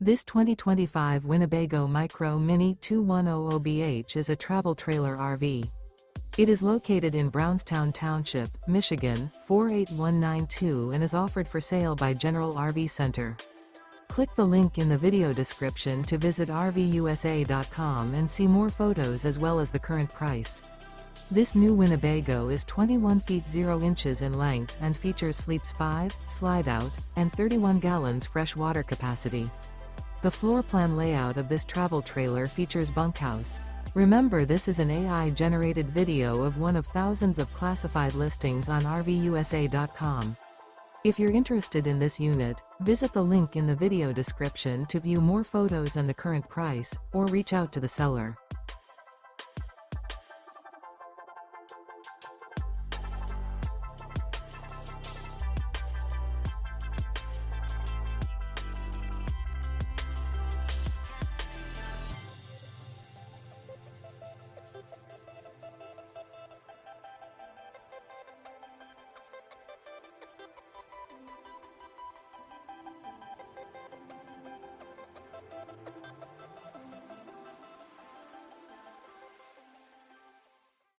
This 2025 Winnebago Micro Minnie 2100BH is a travel trailer RV. It is located in Brownstown Township, Michigan, 48192 and is offered for sale by General RV Center. Click the link in the video description to visit RVUSA.com and see more photos as well as the current price. This new Winnebago is 21 feet 0 inches in length and features sleeps 5, slide-out, and 31 gallons fresh water capacity. The floor plan layout of this travel trailer features bunkhouse. Remember, this is an AI-generated video of one of thousands of classified listings on RVUSA.com. If you're interested in this unit, visit the link in the video description to view more photos and the current price, or reach out to the seller.